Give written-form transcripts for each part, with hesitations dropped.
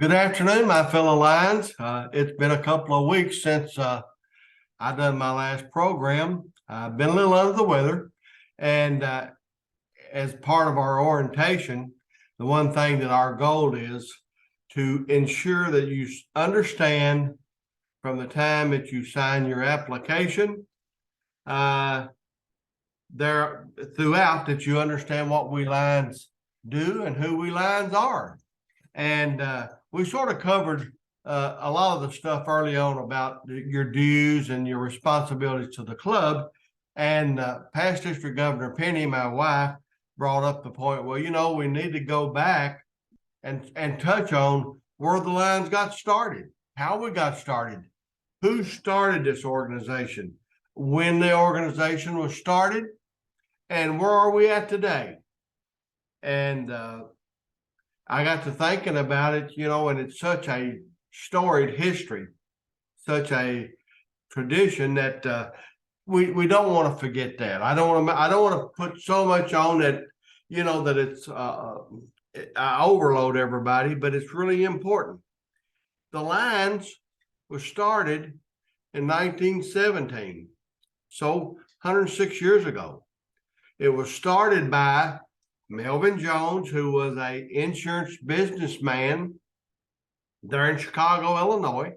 Good afternoon, my fellow Lions. It's been a couple of weeks since I done my last program. I've been a little under the weather, and as part of our orientation, the one thing that our goal is to ensure that you understand from the time that you sign your application there throughout that you understand what we Lions do and who we Lions are. And we sort of covered a lot of the stuff early on about your dues and your responsibilities to the club. And past District Governor Penny, my wife, brought up the point, well, we need to go back and touch on where the Lions got started, how we got started, who started this organization, when the organization was started, and where are we at today. And I got to thinking about it, and it's such a storied history, such a tradition that we don't want to forget that. I don't want to put so much on that, that it's I overload everybody, but it's really important. The Lions was started in 1917, so 106 years ago. It was started by Melvin Jones, who was an insurance businessman there in Chicago, Illinois,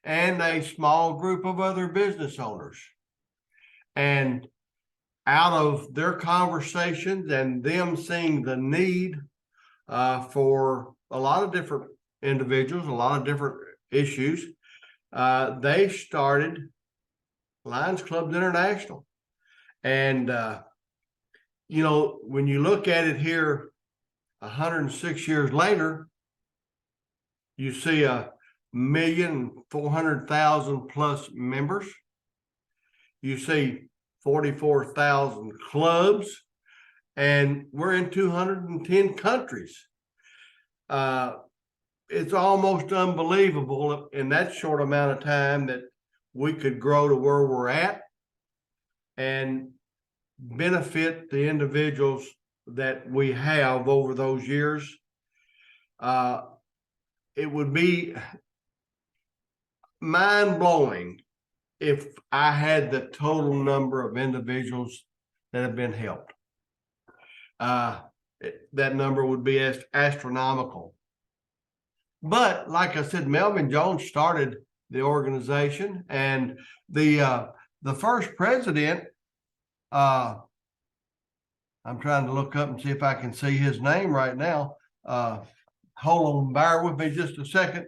and a small group of other business owners. And out of their conversations and them seeing the need for a lot of different individuals, a lot of different issues, they started Lions Clubs International. And when you look at it here 106 years later, you see 1,400,000 plus members. You see 44,000 clubs, and we're in 210 countries. It's almost unbelievable in that short amount of time that we could grow to where we're at and benefit the individuals that we have over those years. It would be mind-blowing if I had the total number of individuals that have been helped. That number would be astronomical. But like I said, Melvin Jones started the organization, and the first president, I'm trying to look up and see if I can see his name right now. Hold on, bear with me just a second.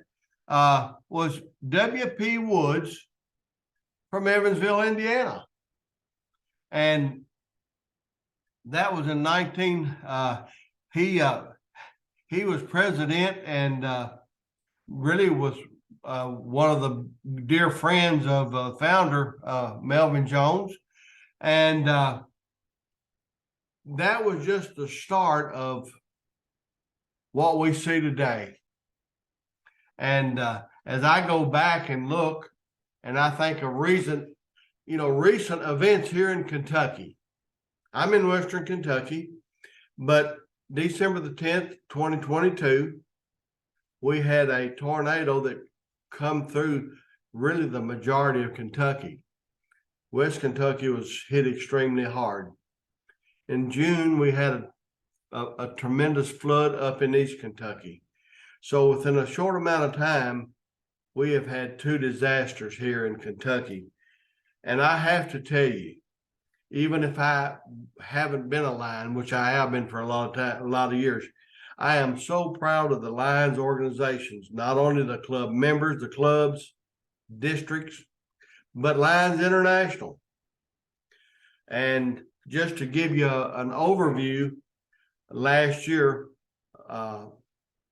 Was W.P. Woods from Evansville, Indiana. And that was in he was president and really was one of the dear friends of founder Melvin Jones. And that was just the start of what we see today. And as I go back and look, and I think of recent events here in Kentucky. I'm in Western Kentucky, but December the 10th, 2022, we had a tornado that come through really the majority of Kentucky. West Kentucky was hit extremely hard. In June, we had a tremendous flood up in East Kentucky. So within a short amount of time, we have had two disasters here in Kentucky. And I have to tell you, even if I haven't been a Lion, which I have been for a lot of years, I am so proud of the Lions organizations, not only the club members, the clubs, districts, but Lions International. And just to give you an overview, last year,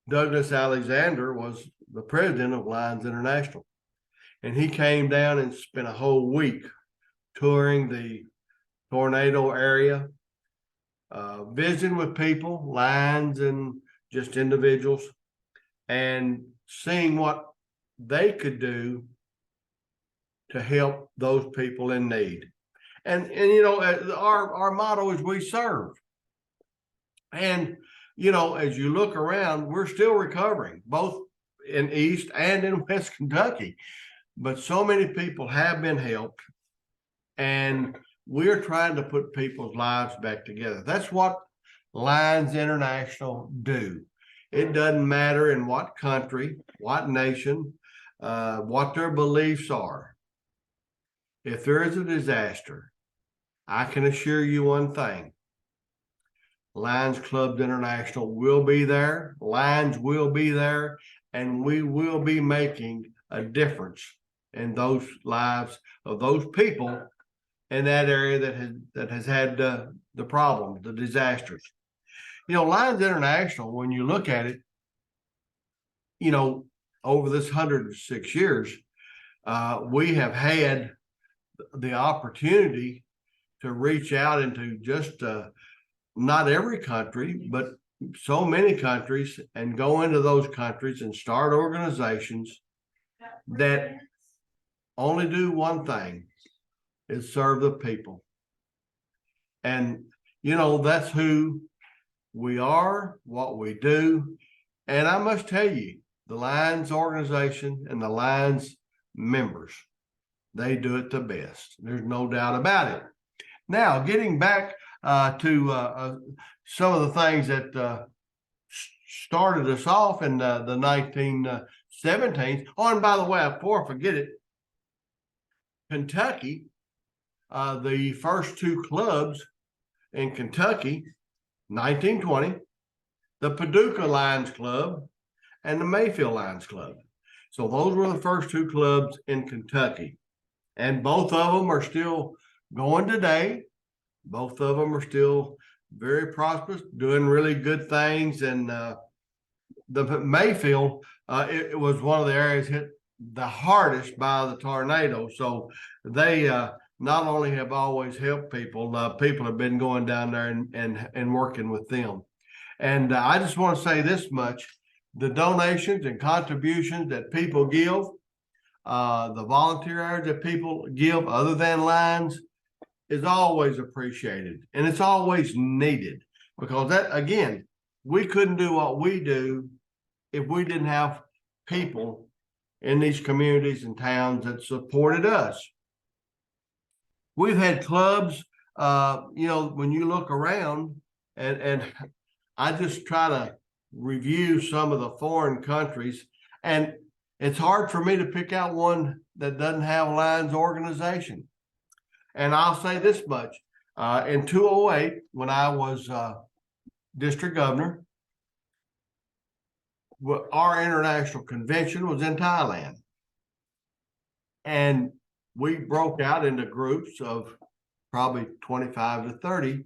Douglas Alexander was the president of Lions International. And he came down and spent a whole week touring the tornado area, visiting with people, Lions and just individuals, and seeing what they could do to help those people in need. And our motto is we serve. And you know, as you look around, we're still recovering, both in East and in West Kentucky. But so many people have been helped, and we're trying to put people's lives back together. That's what Lions International do. It doesn't matter in what country, what nation, what their beliefs are. If there is a disaster, I can assure you one thing. Lions Clubs International will be there. Lions will be there, and we will be making a difference in those lives of those people in that area that has had the problems, the disasters. You know, Lions International, when you look at it, you know, over this 106 years, we have had the opportunity to reach out into just not every country, but so many countries, and go into those countries and start organizations that only do one thing, is serve the people. And, you know, that's who we are, what we do. And I must tell you, the Lions organization and the Lions members, they do it the best. There's no doubt about it. Now, getting back to some of the things that started us off in the 1917s. Oh, and by the way, before I forget it, Kentucky, the first two clubs in Kentucky, 1920, the Paducah Lions Club and the Mayfield Lions Club. So those were the first two clubs in Kentucky. And both of them are still going today. Both of them are still very prosperous, doing really good things. And the Mayfield, it was one of the areas hit the hardest by the tornado. So they not only have always helped people, people have been going down there and working with them. And I just want to say this much: the donations and contributions that people give, the volunteer hours that people give other than Lions, is always appreciated, and it's always needed, because that, again, we couldn't do what we do if we didn't have people in these communities and towns that supported us. We've had clubs, you know, when you look around, and I just try to review some of the foreign countries, and it's hard for me to pick out one that doesn't have a Lions organization. And I'll say this much: in 2008, when I was district governor, our international convention was in Thailand. And we broke out into groups of probably 25 to 30,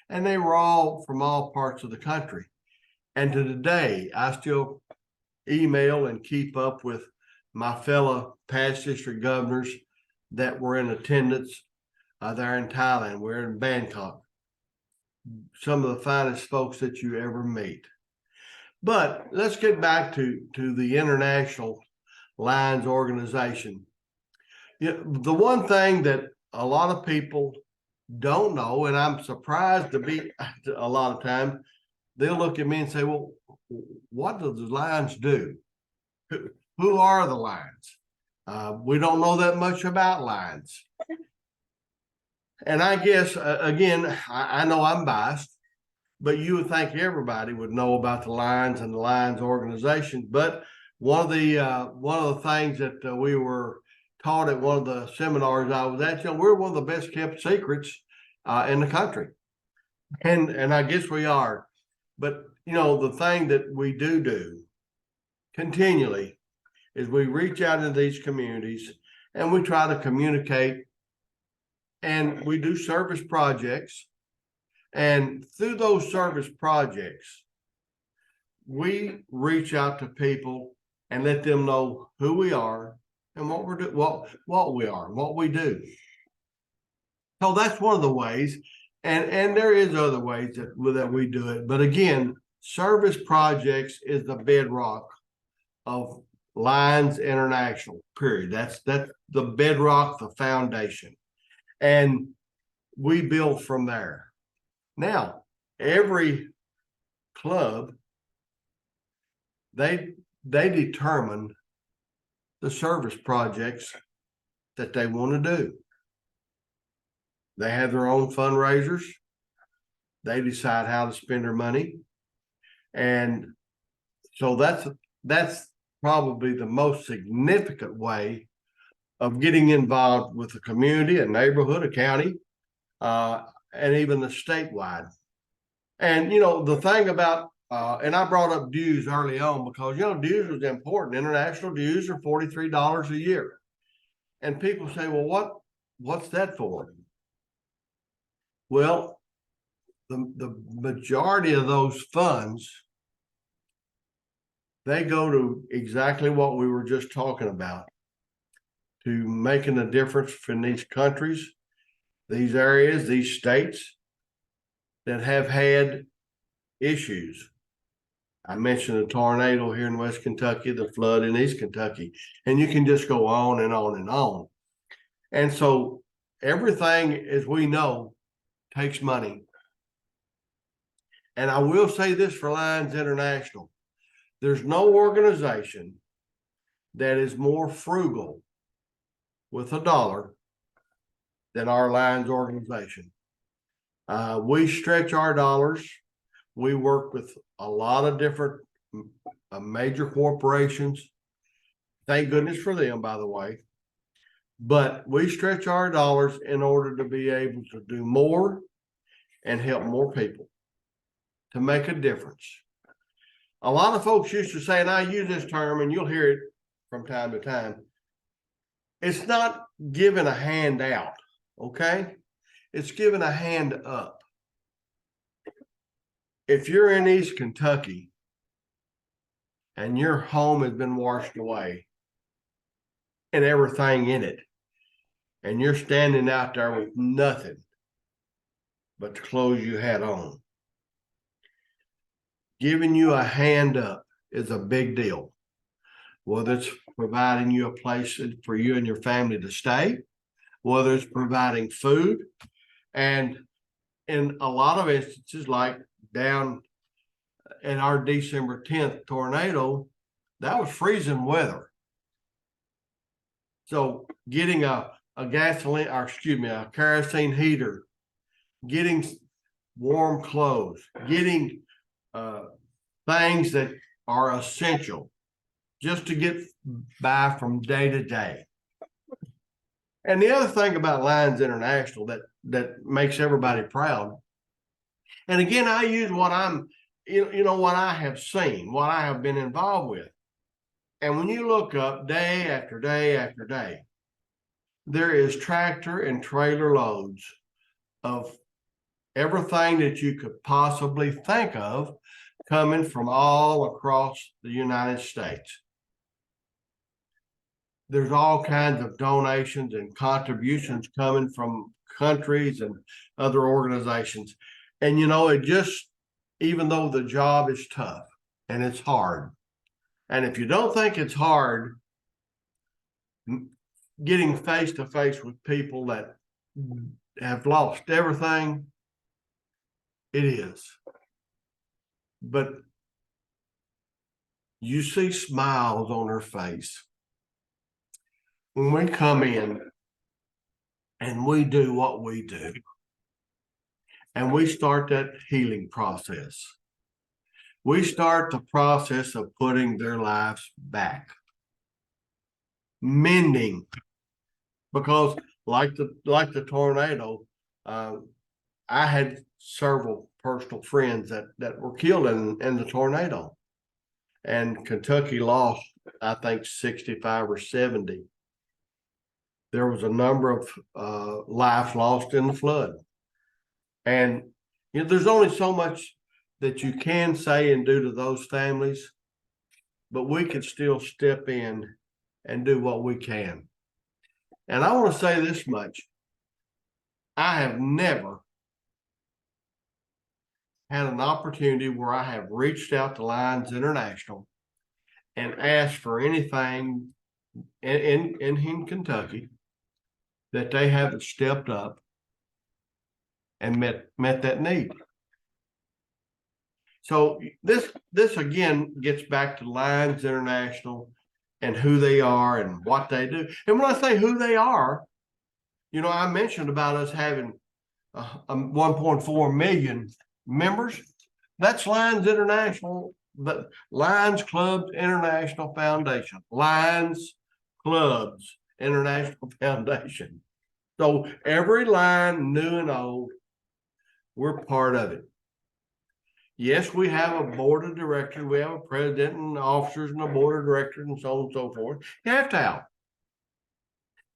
and they were all from all parts of the country. And to today, I still email and keep up with my fellow past district governors that were in attendance there in Thailand. We're in Bangkok. Some of the finest folks that you ever meet. But let's get back to the International Lions Organization. You know, the one thing that a lot of people don't know, and I'm surprised to be a lot of times, they'll look at me and say, well, what do the Lions do? Who are the Lions? We don't know that much about Lions. And I guess, again, I know I'm biased, but you would think everybody would know about the Lions and the Lions organization. But one of the things that we were taught at one of the seminars I was at, you know, we're one of the best kept secrets in the country. And I guess we are. But, you know, the thing that we do continually is we reach out into these communities and we try to communicate, and we do service projects. And through those service projects, we reach out to people and let them know who we are and what we're doing, what we are, what we do. So that's one of the ways, and there is other ways that we do it. But again, service projects is the bedrock of Lions International, period. That's the bedrock, the foundation. And we build from there. Now, every club, they determine the service projects that they want to do. They have their own fundraisers. They decide how to spend their money. And so that's probably the most significant way of getting involved with the community, a neighborhood, a county, and even the statewide. And, you know, the thing about, and I brought up dues early on because, you know, dues was important. International dues are $43 a year. And people say, well, what's that for? Well, the majority of those funds, they go to exactly what we were just talking about, to making a difference in these countries, these areas, these states that have had issues. I mentioned the tornado here in West Kentucky, the flood in East Kentucky, and you can just go on and on and on. And so everything, as we know, takes money. And I will say this for Lions International, there's no organization that is more frugal with a dollar than our Lions organization. We stretch our dollars. We work with a lot of different major corporations. Thank goodness for them, by the way. But we stretch our dollars in order to be able to do more and help more people, to make a difference. A lot of folks used to say, and I use this term, and you'll hear it from time to time, it's not giving a hand out, okay? It's giving a hand up. If you're in East Kentucky and your home has been washed away and everything in it, and you're standing out there with nothing but the clothes you had on, giving you a hand up is a big deal. Whether it's providing you a place for you and your family to stay, whether it's providing food, and in a lot of instances, like down in our December 10th tornado, that was freezing weather. So getting a kerosene heater, getting warm clothes, getting things that are essential just to get by from day to day. And the other thing about Lions International that makes everybody proud, and again, I use what what I have seen, what I have been involved with. And when you look up day after day after day, there is tractor and trailer loads of everything that you could possibly think of coming from all across the United States. There's all kinds of donations and contributions coming from countries and other organizations. And, it just, even though the job is tough and it's hard, and if you don't think it's hard, getting face to face with people that have lost everything, it is. But you see smiles on their face when we come in and we do what we do, and we start that healing process. We start the process of putting their lives back, mending, because like the tornado, I had several personal friends that were killed in the tornado, and Kentucky lost, I think, 65 or 70. There was a number of lives lost in the flood. And there's only so much that you can say and do to those families, but we can still step in and do what we can. And I want to say this much. I have never had an opportunity where I have reached out to Lions International and asked for anything in Kentucky that they haven't stepped up and met that need. So this again gets back to Lions International and who they are and what they do. And when I say who they are, you know, I mentioned about us having 1.4 million members. That's Lions International, the Lions Clubs International Foundation, Lions Clubs International Foundation. So every line, new and old, we're part of it. Yes, we have a board of directors, we have a president and officers and a board of directors and so on and so forth. You have to have.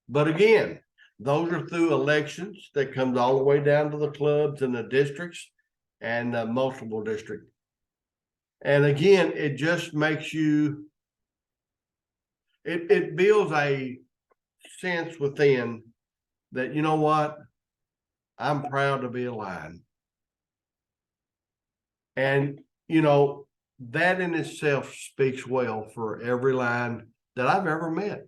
But again, those are through elections that comes all the way down to the clubs and the districts and multiple districts. And again, it just makes you, it builds a sense within that, you know what, I'm proud to be a Lion. And, you know, that in itself speaks well for every Lion that I've ever met.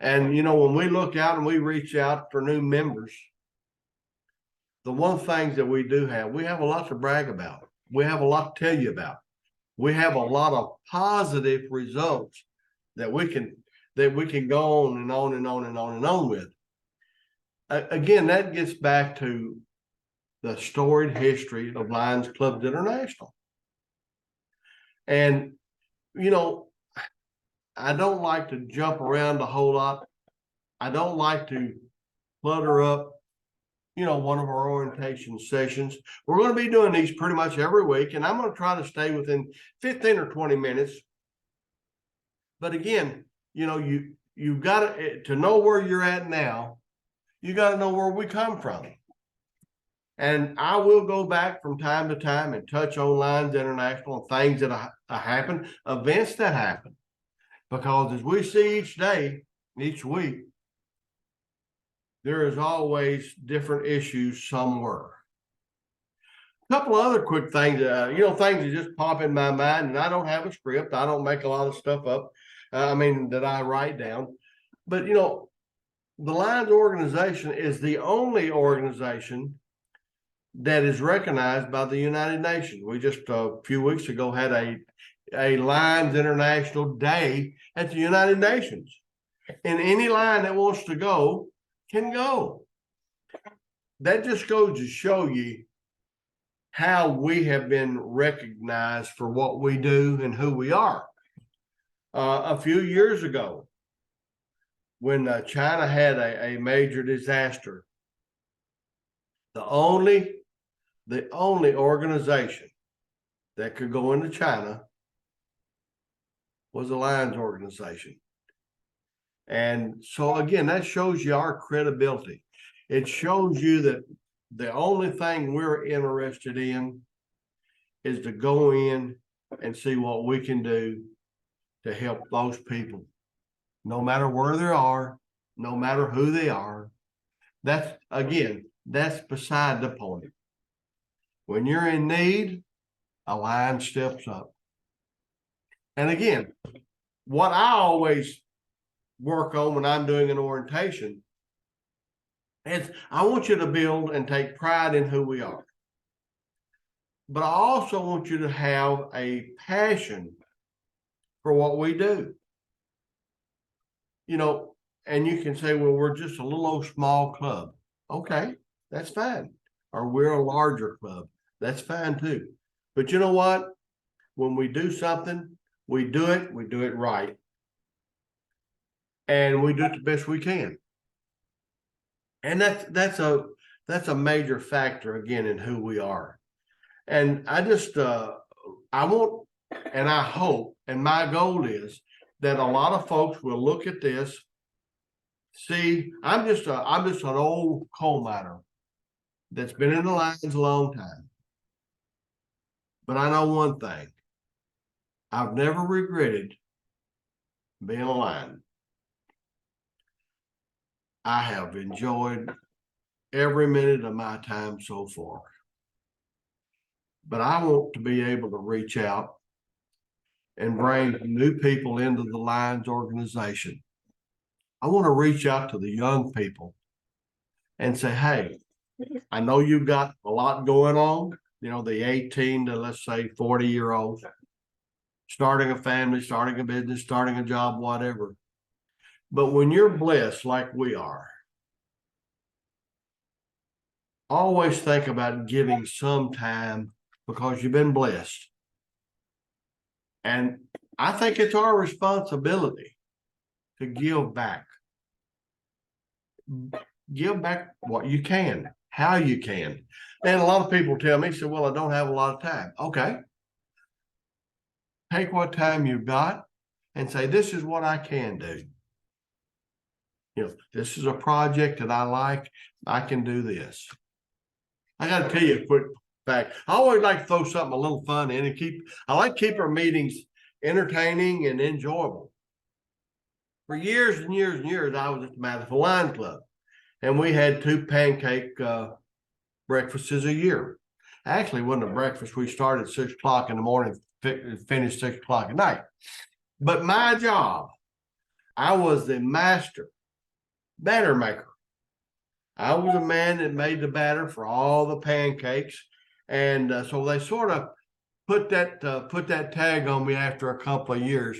And, you know, when we look out and we reach out for new members, the one thing that we do have, we have a lot to brag about. We have a lot to tell you about. We have a lot of positive results that we can go on and on and on and on and on with. Again, that gets back to the storied history of Lions Clubs International. And, you know, I don't like to jump around a whole lot. I don't like to clutter up, you know, one of our orientation sessions. We're going to be doing these pretty much every week, and I'm going to try to stay within 15 or 20 minutes. But again, you know, you've got to know where you're at now. You got to know where we come from. And I will go back from time to time and touch on Lions International and things that happen, events that happen. Because as we see each day, each week, there is always different issues somewhere. A couple of other quick things, you know, things that just pop in my mind, and I don't have a script. I don't make a lot of stuff up. That I write down. But, you know, the Lions organization is the only organization that is recognized by the United Nations. We just a few weeks ago had a Lions International Day at the United Nations. And any line that wants to go can go. That just goes to show you how we have been recognized for what we do and who we are. A few years ago, when China had a major disaster, the only organization that could go into China was the Lions organization. And so again, that shows you our credibility. It shows you that the only thing we're interested in is to go in and see what we can do to help those people, no matter where they are, no matter who they are. That's beside the point. When you're in need, a Lion steps up. And again, what I always work on when I'm doing an orientation is I want you to build and take pride in who we are. But I also want you to have a passion for what we do. You know, and you can say, well, we're just a little old small club. Okay, that's fine. Or we're a larger club. That's fine too. But you know what? When we do something, we do it right. And we do it the best we can. And that's a major factor again in who we are. And I just I want, and I hope, and my goal is that a lot of folks will look at this. See, I'm just an old coal miner that's been in the Lions a long time. But I know one thing. I've never regretted being a Lion. I have enjoyed every minute of my time so far. But I want to be able to reach out and bring new people into the Lions organization. I want to reach out to the young people and say, hey, I know you've got a lot going on. the 18 to, let's say, 40-year-olds, starting a family, starting a business, starting a job, whatever. But when you're blessed like we are, always think about giving some time because you've been blessed. And I think it's our responsibility to give back. Give back what you can, how you can. And a lot of people tell me, say, well, I don't have a lot of time. Okay. Take what time you've got and say, this is what I can do. This is a project that I like. I can do this. I got to tell you a quick fact. I always like to throw something a little fun in and I like to keep our meetings entertaining and enjoyable. For years and years and years, I was at the Madison Lions Club, and we had 2 pancake breakfasts a year. Actually, it wasn't a breakfast. We started at 6 o'clock in the morning, finished 6 o'clock at night. But my job, I was the master batter maker. I was a man that made the batter for all the pancakes. And so they sort of put that tag on me after a couple of years.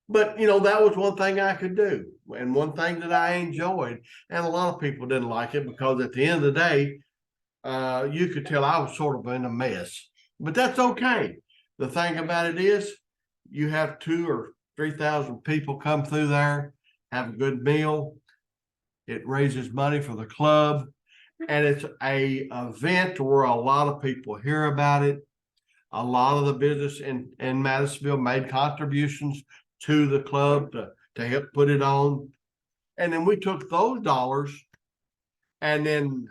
But, that was one thing I could do and one thing that I enjoyed. And a lot of people didn't like it because at the end of the day, you could tell I was sort of in a mess. But that's okay. The thing about it is you have 2,000 or 3,000 people come through there, have a good meal. It raises money for the club. And it's a event where a lot of people hear about it. A lot of the business in Madisonville made contributions to the club to help put it on. And then we took those dollars and then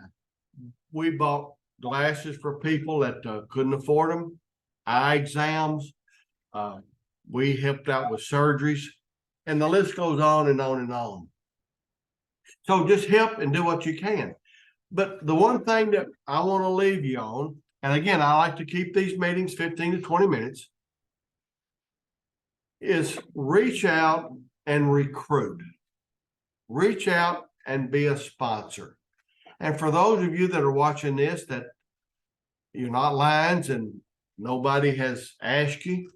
we bought glasses for people that couldn't afford them, eye exams. We helped out with surgeries, and the list goes on and on and on. So just help and do what you can. But the one thing that I want to leave you on, and again, I like to keep these meetings 15 to 20 minutes, is reach out and recruit. Reach out and be a sponsor. And for those of you that are watching this, that you're not Lions and nobody has asked you,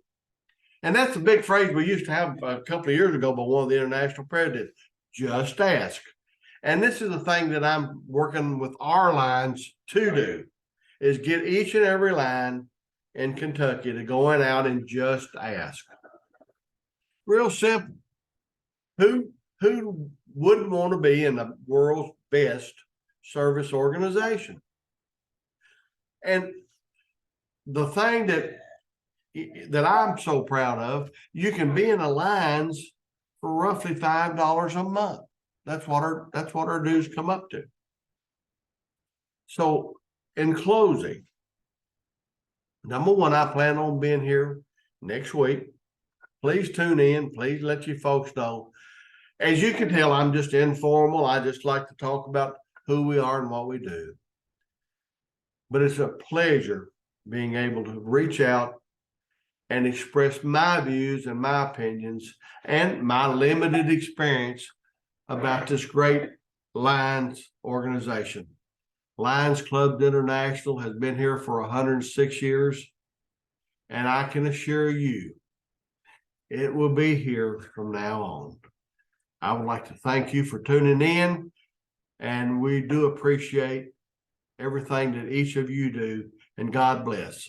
and that's a big phrase we used to have a couple of years ago by one of the international presidents, just ask. And this is the thing that I'm working with our Lions to do, is get each and every line in Kentucky to go out and just ask. Real simple. Who wouldn't want to be in the world's best service organization? And the thing that I'm so proud of, you can be in a Lions for roughly $5 a month. That's what our dues come up to. So in closing, number one, I plan on being here next week. Please tune in. Please let you folks know. As you can tell, I'm just informal. I just like to talk about who we are and what we do. But it's a pleasure being able to reach out and express my views and my opinions and my limited experience about this great Lions organization. Lions Club International has been here for 106 years, and I can assure you it will be here from now on. I would like to thank you for tuning in, and we do appreciate everything that each of you do, and God bless.